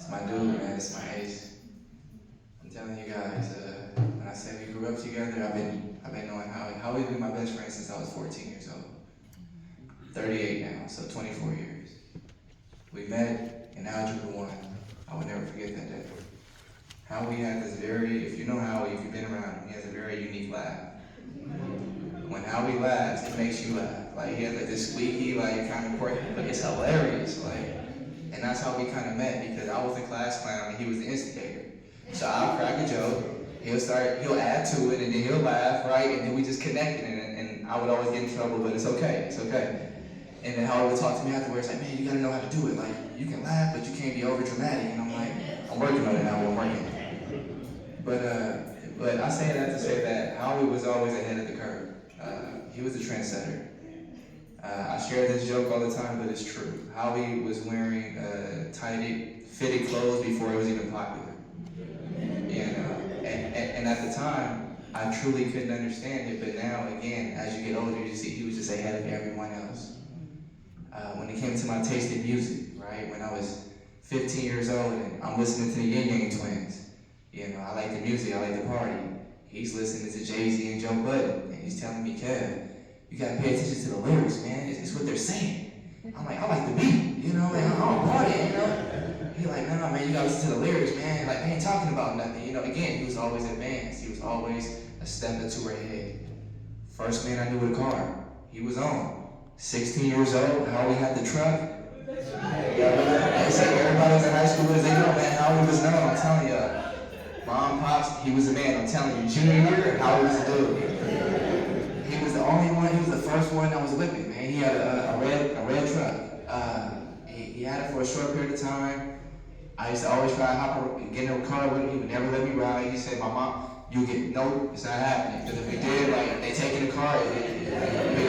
It's my dude, man. It's my ace. I'm telling you guys, when I say we grew up together, I've been knowing Howie. Howie's been my best friend since I was 14 years old. 38 now, so 24 years. We met in Algebra 1. I would never forget that day. Howie had this if you know Howie, if you've been around him, he has a very unique laugh. When Howie laughs, it makes you laugh. Like, he has like this squeaky, like, kind of quirky, but it's hilarious. Like, and that's how we kind of met, because I was the class clown and he was the instigator. So I'll crack a joke, he'll add to it, and then he'll laugh, right? And then we just connected, and I would always get in trouble, but it's okay, it's okay. And then Howie would talk to me afterwards, like, man, you gotta know how to do it. Like, you can laugh, but you can't be over dramatic. And I'm like, I'm working on it now, I'm working. But I say that to say that Howie was always ahead of the curve. He was a trendsetter. I share this joke all the time, but it's true. Howie was wearing tight fitted clothes before it was even popular. You know, and at the time, I truly couldn't understand it, but now, again, as you get older, you see he was just ahead of everyone else. When it came to my taste in music, right, when I was 15 years old and I'm listening to the Yin Yang Twins, you know, I like the music, I like the party. He's listening to Jay-Z and Joe Budden, and he's telling me, Kev, you gotta pay attention to the lyrics, man. It's what they're saying. I'm like, I like the beat, you know, like, I'm a party, you know. He's like, no, man, you gotta listen to the lyrics, man. Like, they ain't talking about nothing, you know. Again, he was always advanced. He was always a step or two ahead. First man I knew with a car, he was on. 16 years old, Howie had the truck. They say everybody was in high school as they know, man. Howie was known, I'm telling you. Mom, pops, he was a man, I'm telling you. Junior year, Howie was a dude. He was the only one, he was the first one that was whipping, man. He had a red truck. He had it for a short period of time. I used to always try to get in a car with him. He would never let me ride. He said, my mom, no, it's not happening. Because if we did, like, they take in the car, we would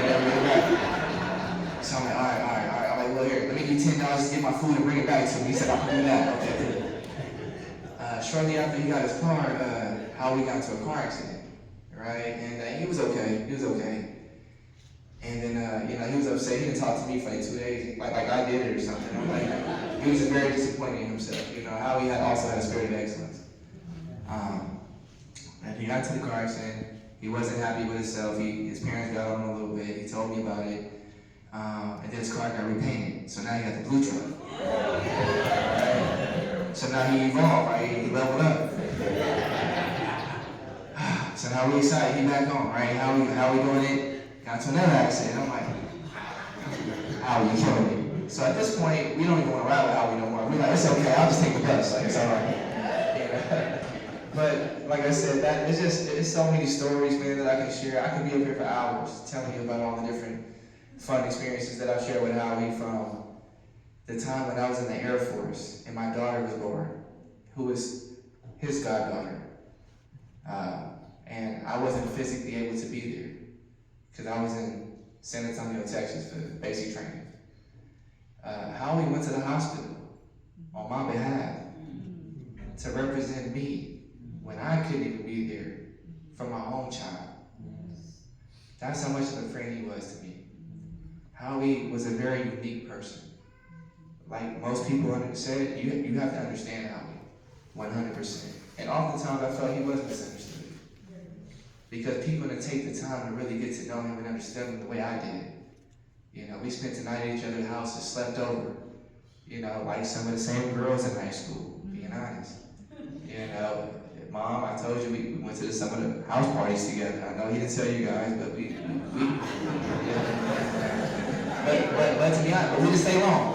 never get back. So I'm like, all right. I'm like, well, here, let me give you $10 to get my food and bring it back to me. He said, I can do that. Okay, cool. Shortly after he got his car, Howie got into a car accident, right? And he was okay. And then, he was upset. He didn't talk to me for like 2 days, like I did it or something. I'm like, he was just very disappointed in himself. You know, Howie also had a spirit of excellence. And he got into the car accident. He wasn't happy with himself. His parents got on him a little bit. He told me about it. And then his car got repainted. So now he got the blue truck. Right? So now he evolved, right? He leveled up. So now we excited, he back home, right? How we doing it? Got to another accident. I'm like, Howie, you killing me. So at this point, we don't even want to ride with Howie no more. We're like, it's okay, I'll just take the bus. Like, it's all right. Yeah. But like I said, it's so many stories, man, that I can share. I could be up here for hours telling you about all the different fun experiences that I've shared with Howie, from the time when I was in the Air Force and my daughter was born, who was his goddaughter. And I wasn't physically able to be there because I was in San Antonio, Texas for basic training. Howie went to the hospital on my behalf to represent me when I couldn't even be there for my own child. That's how much of a friend he was to me. Howie was a very unique person. Like most people said, you have to understand Howie, 100%. And oftentimes I felt he was misunderstood. Because people didn't take the time to really get to know him and understand him the way I did. You know, we spent the night at each other's houses, slept over. You know, like some of the same girls in high school, being honest. You know, Mom, I told you we went to some of the house parties together. I know he didn't tell you guys, but we But to be honest, we didn't stay long.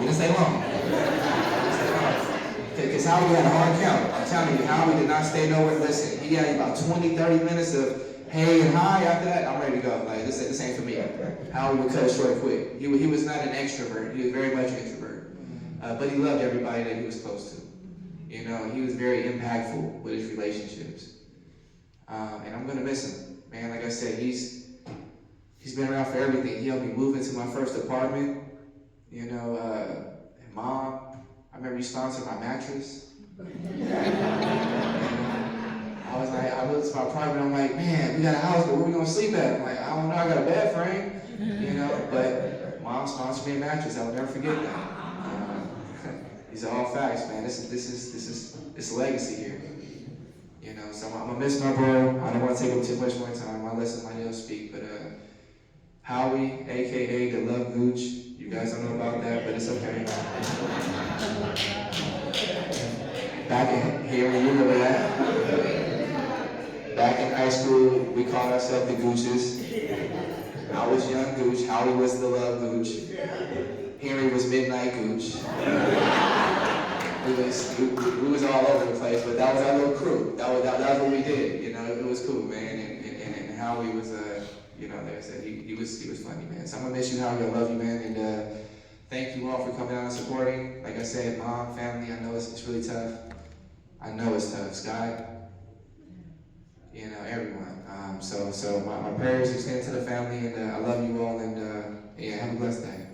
Because Howie had a hard count. I'm telling you, Howie did not stay nowhere. Listen, he had about 20, 30 minutes of hey and hi. After that, I'm ready to go. Like, this ain't for me. Howie would cut it short quick. He was not an extrovert. He was very much an introvert. But he loved everybody that he was close to. You know, he was very impactful with his relationships. And I'm going to miss him. Man, like I said, he's been around for everything. He helped me move into my first apartment. You know, Mom, I remember you sponsored my mattress. I looked at my apartment, I'm like, man, we got a house, but where we gonna sleep at? I'm like, I don't know, I got a bed frame, you know, but Mom sponsored me a mattress. I'll never forget that. These are all facts, man. This is legacy here. You know, so I'm gonna miss my bro. I don't want to take up too much more time. I'll let somebody else speak. But Howie, aka the Love Gooch. You guys don't know about that, but it's okay. Back in here, you remember that? Back in high school, we called ourselves the Gooches. I was young Gooch. Howie was the Love Gooch. Henry was Midnight Gooch. We was all over the place, but that was our little crew. That was what we did. You know, it was cool, man. And Howie was, you know, like I said, he was funny, man. So I'm gonna miss you, Howie. I love you, man. And thank you all for coming out and supporting. Like I said, mom, family. I know it's really tough. I know it's tough. Scott, you know, everyone. So my prayers extend to the family, and I love you all. And yeah, have a blessed day.